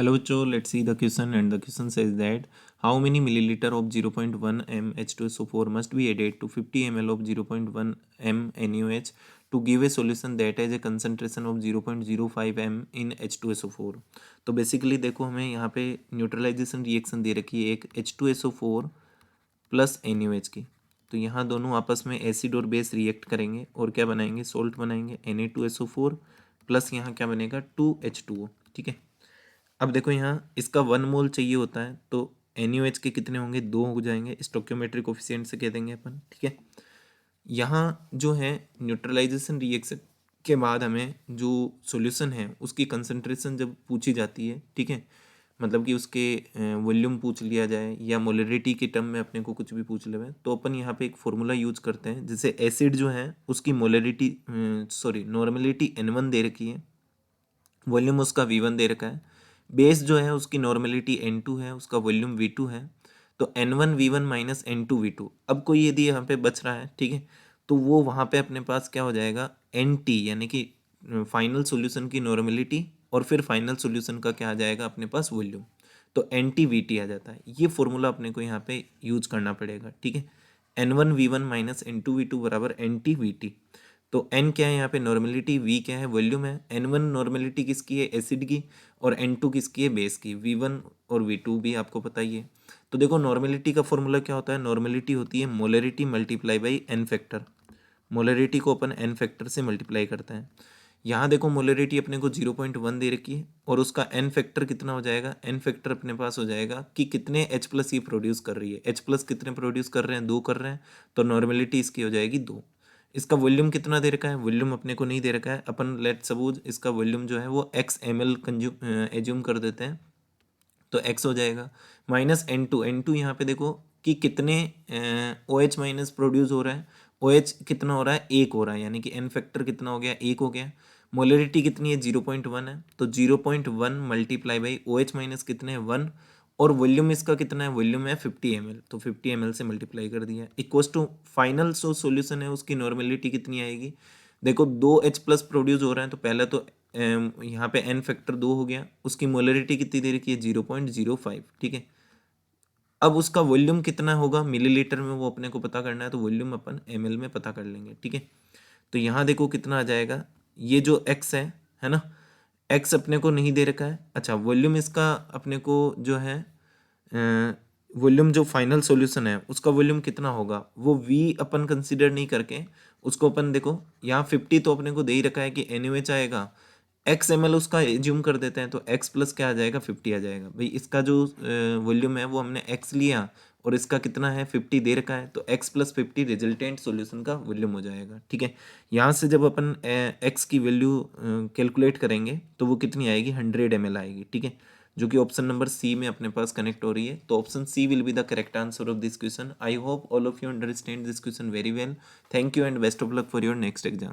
Hello, Cho. Let's see the question. And the question says that how many milliliter of 0.1 m H2SO4 must be added to 50 ml of 0.1 m NaOH to give a solution that has a concentration of 0.05 m in H2SO4. तो basically देखो हमें यहाँ पे neutralisation reaction दे रखी है एक H2SO4 plus NaOH की। तो यहाँ दोनों आपस में एसिड और बेस रिएक्ट करेंगे और क्या बनाएंगे, सोल्ट बनाएंगे Na2SO4 प्लस यहाँ क्या बनेगा 2H2O। ठीक है, अब देखो यहाँ इसका 1 मोल चाहिए होता है तो NaOH के कितने होंगे, 2 हो जाएंगे, स्टोइकियोमेट्रिक कोफिशिएंट से कह देंगे अपन। ठीक है, यहाँ जो है न्यूट्रलाइजेशन रिएक्शन के बाद हमें जो सॉल्यूशन है उसकी कंसंट्रेशन जब पूछी जाती है, ठीक है, मतलब कि उसके वॉल्यूम पूछ लिया जाए या मोलरिटी के टर्म में अपने को कुछ भी पूछ ले, तो अपन यहाँ पे एक फॉर्मूला यूज करते हैं जिससे एसिड जो है उसकी मोलरिटी नॉर्मेलिटी N1 दे रखी है, वॉल्यूम उसका V1 दे रखा है, बेस जो है उसकी नॉर्मेलिटी N2 है, उसका वॉल्यूम V2 है, तो N1 V1 minus N2 V2। अब कोई यदि यहाँ पे बच रहा है, ठीक है, तो वो वहाँ पे अपने पास क्या हो जाएगा NT, यानी कि फाइनल सॉल्यूशन की नॉर्मेलिटी और फिर फाइनल सॉल्यूशन का क्या आ जाएगा अपने पास वॉल्यूम, तो NT VT आ जाता है। ये फॉर्मूला अपने को यहाँ पे यूज करना पड़ेगा। ठीक है, N1 V1 minus N2 V2 बराबर NT VT। तो N क्या है यहाँ पे नॉर्मेलिटी, V क्या है वॉल्यूम है, N1 नॉर्मेलिटी किसकी है एसिड की और N2 किसकी है बेस की, V1 और V2 भी आपको पता ही है। तो देखो नॉर्मेलिटी का फॉर्मूला क्या होता है, नॉर्मेलिटी होती है molarity multiply by N factor. Molarity को अपन N फैक्टर से मल्टीप्लाई करते हैं। यहाँ देखो मोलरिटी अपने को 0.1 दे रखी है और उसका N फैक्टर कितना हो जाएगा, N फैक्टर अपने पास हो जाएगा कि कितने H प्लस ये प्रोड्यूस कर रही है, H प्लस कितने प्रोड्यूस कर रहे हैं, 2 कर रहे हैं, तो नॉर्मेलिटी इसकी हो जाएगी 2। इसका वॉल्यूम कितना दे रखा है, वॉल्यूम अपने को नहीं दे रखा है, अपन लेट सपोज इसका वॉल्यूम जो है वो x ml एज्यूम कर देते हैं, तो x हो जाएगा माइनस N2। N2 यहाँ पे देखो कि कितने OH माइनस प्रोड्यूस हो रहा है, OH कितना हो रहा है, 1 हो रहा है, यानी कि N फैक्टर कितना हो गया, 1 हो गया। मोलरिटी कितनी है 0.1 है, तो 0.1 मल्टीप्लाई बाई OH माइनस कितने हैं 1, और वॉल्यूम इसका कितना है, वॉल्यूम है 50 ml, तो 50 ml से मल्टीप्लाई कर दिया इक्वस टू फाइनल जो सॉल्यूशन है उसकी नॉर्मेलिटी कितनी आएगी। देखो 2H प्लस प्रोड्यूस हो रहा है तो पहले तो यहाँ पे N फैक्टर 2 हो गया, उसकी मोलरिटी कितनी दे रखी है 0.05। ठीक है, अब उसका वॉल्यूम कितना होगा मिलीलीटर में वो अपने को पता करना है, तो वॉल्यूम अपन ml में पता कर लेंगे। ठीक है, तो यहाँ देखो कितना आ जाएगा, ये जो x है ना, x अपने को नहीं दे रखा है। अच्छा, वॉल्यूम इसका अपने को जो है वॉल्यूम जो फाइनल सॉल्यूशन है उसका वॉल्यूम कितना होगा, वो v अपन कंसीडर नहीं करके उसको अपन देखो यहाँ 50 तो अपने को दे ही रखा है कि NaOH आएगा, x ml उसका एज्यूम कर देते हैं, तो x प्लस क्या आ जाएगा 50 आ जाएगा। भाई इसका जो वॉल्यूम है वो हमने x लिया और इसका कितना है 50 दे रखा है, तो x प्लस 50 रिजल्टेंट सॉल्यूशन का वॉल्यूम हो जाएगा। ठीक है, यहाँ से जब अपन x की वैल्यू कैलकुलेट करेंगे तो वो कितनी आएगी 100 ml आएगी। ठीक है, जो कि ऑप्शन नंबर सी में अपने पास कनेक्ट हो रही है, तो option C will be the correct answer of this question. I hope all of you understand this question very well. Thank you and best of luck for your next exam.